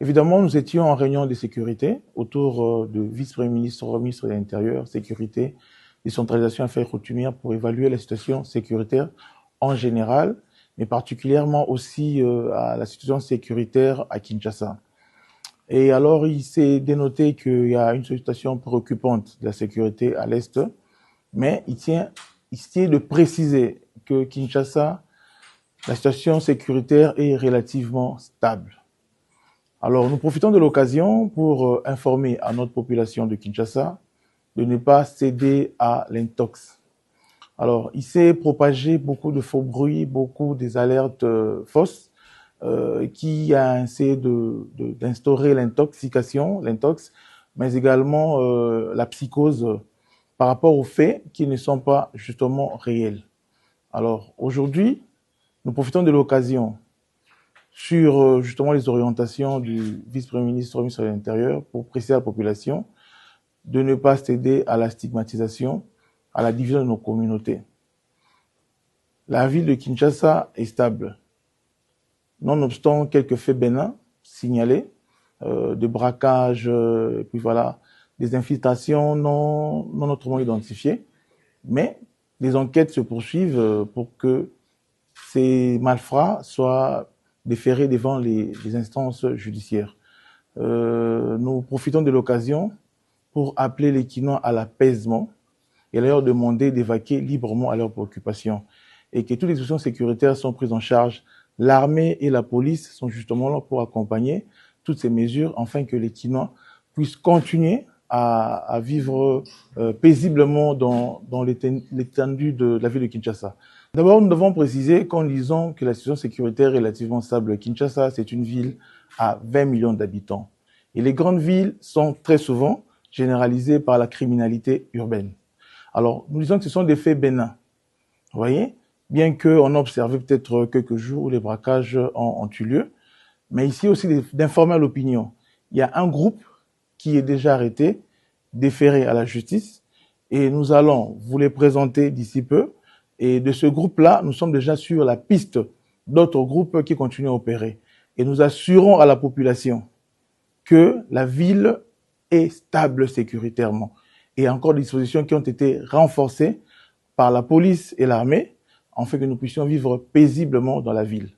Évidemment, nous étions en réunion de sécurité autour de vice-premier ministre, ministre de l'Intérieur, sécurité, décentralisation, affaires coutumières pour évaluer la situation sécuritaire en général, mais particulièrement aussi à la situation sécuritaire à Kinshasa. Et alors, il s'est dénoté qu'il y a une situation préoccupante de la sécurité à l'Est, mais il tient de préciser que Kinshasa, la situation sécuritaire est relativement stable. Alors, nous profitons de l'occasion pour informer à notre population de Kinshasa de ne pas céder à l'intox. Alors, il s'est propagé beaucoup de faux bruits, beaucoup des alertes fausses qui a essayé d'instaurer l'intox, mais également la psychose par rapport aux faits qui ne sont pas justement réels. Alors, aujourd'hui, nous profitons de l'occasion sur justement les orientations du vice-premier ministre, ministre de l'Intérieur, pour préciser à la population de ne pas céder à la stigmatisation, à la division de nos communautés. La ville de Kinshasa est stable, nonobstant quelques faits bénins signalés, de braquage, et puis voilà, des infiltrations non autrement identifiées, mais les enquêtes se poursuivent pour que ces malfrats soient déférés devant les instances judiciaires. Nous profitons de l'occasion pour appeler les Kinois à l'apaisement et leur demander d'évacuer librement à leurs préoccupations et que toutes les questions sécuritaires sont prises en charge. L'armée et la police sont justement là pour accompagner toutes ces mesures afin que les Kinois puissent continuer à vivre paisiblement dans l'étendue de la ville de Kinshasa. D'abord, nous devons préciser qu'en disant que la situation sécuritaire est relativement stable, Kinshasa, c'est une ville à 20 millions d'habitants. Et les grandes villes sont très souvent généralisées par la criminalité urbaine. Alors, nous disons que ce sont des faits bénins. Vous voyez, bien qu'on a observé peut-être quelques jours où les braquages ont eu lieu, mais ici aussi d'informer à l'opinion. Il y a un groupe qui est déjà arrêté, déféré à la justice, et nous allons vous les présenter d'ici peu. Et de ce groupe-là, nous sommes déjà sur la piste d'autres groupes qui continuent à opérer. Et nous assurons à la population que la ville est stable sécuritairement. Et encore des dispositions qui ont été renforcées par la police et l'armée, afin que nous puissions vivre paisiblement dans la ville.